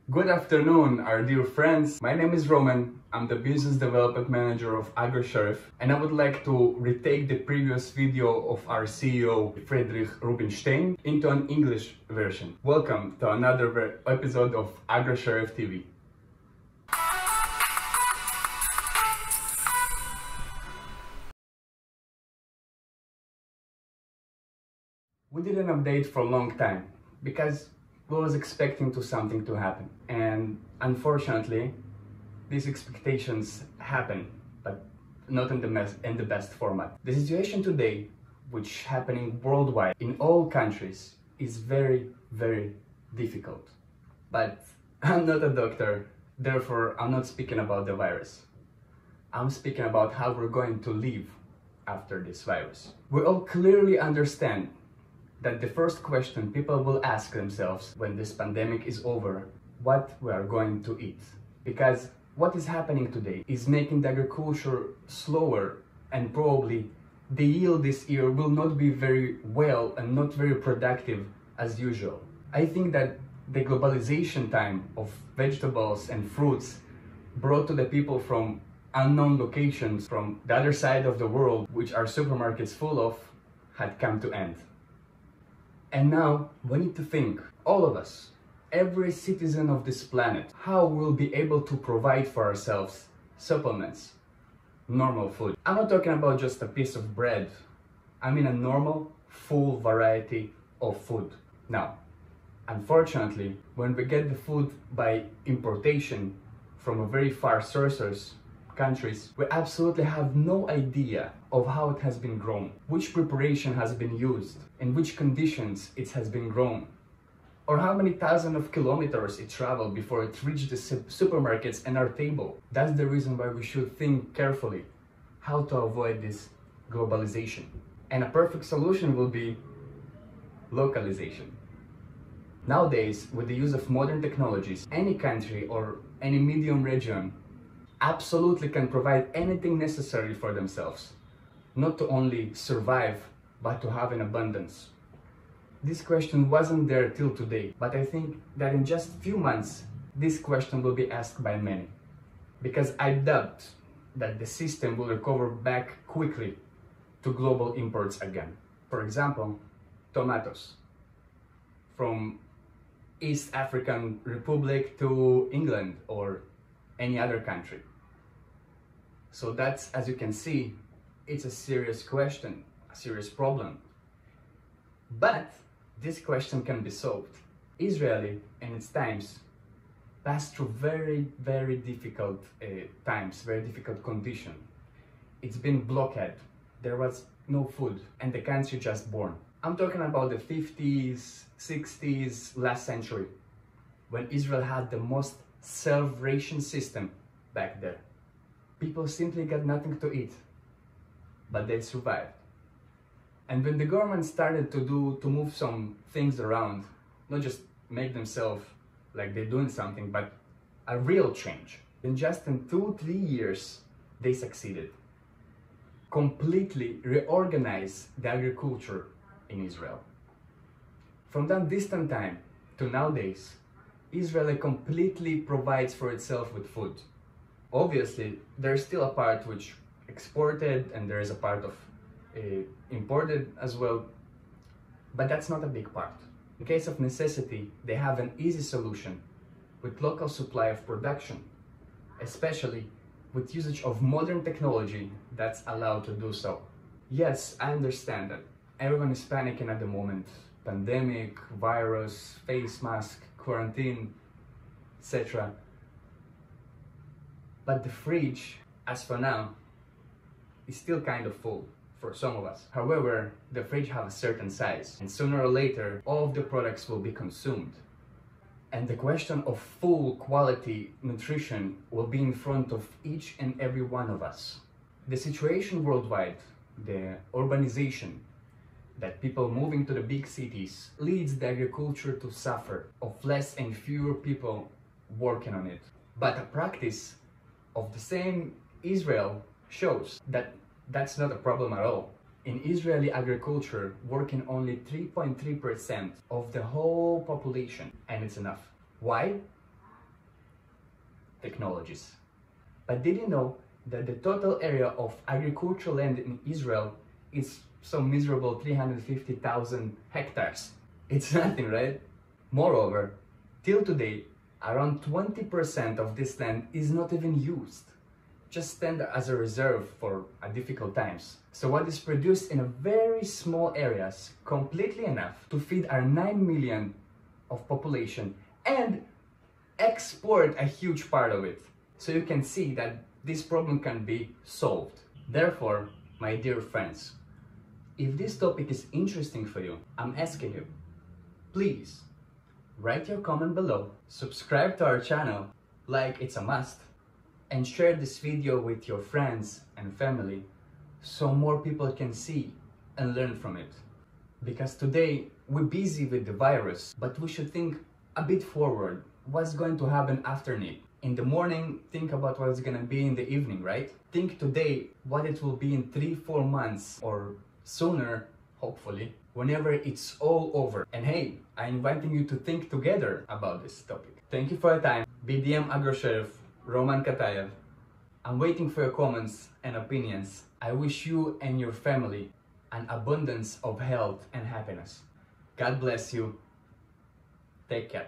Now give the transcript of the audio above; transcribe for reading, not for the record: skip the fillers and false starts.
Good afternoon, our dear friends. My name is Roman. I'm the Business Development Manager of Agrosheriff, and I would like to retake the previous video of our CEO, Friedrich Rubinstein, into an English version. Welcome to another episode of Agrosheriff TV. We didn't update for a long time because we was expecting something to happen, and unfortunately these expectations happen, but not in the best format. The situation today, which happening worldwide in all countries, is very difficult. But I'm not a doctor, therefore I'm not speaking about the virus. I'm speaking about how we're going to live after this virus. We all clearly understand that the first question people will ask themselves when this pandemic is over, what we are going to eat. Because what is happening today is making the agriculture slower, and probably the yield this year will not be very well and not very productive as usual. I think that the globalization time of vegetables and fruits brought to the people from unknown locations from the other side of the world, which our supermarkets full of, had come to end. And now we need to think, all of us, every citizen of this planet, how we'll be able to provide for ourselves supplements, normal food. I'm not talking about just a piece of bread. I mean a normal, full variety of food. Now, unfortunately, when we get the food by importation from a very far sources, countries, we absolutely have no idea of how it has been grown, which preparation has been used, in which conditions it has been grown, or how many thousands of kilometers it traveled before it reached the supermarkets and our table. That's the reason why we should think carefully how to avoid this globalization. And a perfect solution will be localization. Nowadays, with the use of modern technologies, any country or any medium region absolutely can provide anything necessary for themselves, not to only survive, but to have an abundance. This question wasn't there till today, but I think that in just a few months, this question will be asked by many, because I doubt that the system will recover back quickly to global imports again. For example, tomatoes from East African Republic to England or any other country. So that's, as you can see, it's a serious question, a serious problem. But this question can be solved. Israel in its times passed through very difficult times, very difficult condition. It's been blockade, there was no food, and the country just born. I'm talking about the 50s, 60s, last century, when Israel had the most self-ration system back there. People simply got nothing to eat, but they survived. And when the government started to move some things around, not just make themselves like they're doing something, but a real change. In just in 2-3 years, they succeeded. Completely reorganize the agriculture in Israel. From that distant time to nowadays, Israel completely provides for itself with food. Obviously, there's still a part which exported, and there is a part of imported as well, but that's not a big part. In case of necessity, they have an easy solution with local supply of production, especially with usage of modern technology that's allowed to do so. Yes, I understand that everyone is panicking at the moment. Pandemic, virus, face mask, quarantine, etc. But the fridge, as for now, is still kind of full for some of us. However, the fridge has a certain size, and sooner or later, all of the products will be consumed. And the question of full quality nutrition will be in front of each and every one of us. The situation worldwide, the urbanization, that people moving to the big cities leads the agriculture to suffer of less and fewer people working on it. But a practice of the same Israel shows that that's not a problem at all. In Israeli agriculture, working only 3.3% of the whole population, and it's enough. Why? technologies. But did you know that the total area of agricultural land in Israel is some miserable 350,000 hectares? It's nothing, right? Moreover, till today, around 20% of this land is not even used, just stand as a reserve for difficult times. So what is produced in a very small areas, completely enough to feed our 9 million of population and export a huge part of it. So you can see that this problem can be solved. Therefore, my dear friends, if this topic is interesting for you, I'm asking you, please write your comment below, subscribe to our channel, like it's a must, and share this video with your friends and family so more people can see and learn from it. Because today we're busy with the virus, but we should think a bit forward. What's going to happen after it? In the morning, think about what's gonna be in the evening, right? Think today what it will be in 3-4 months or sooner, hopefully, whenever it's all over. And hey, I'm inviting you to think together about this topic. Thank you for your time. BDM Agrosheriff, Roman Katayev. I'm waiting for your comments and opinions. I wish you and your family an abundance of health and happiness. God bless you. Take care.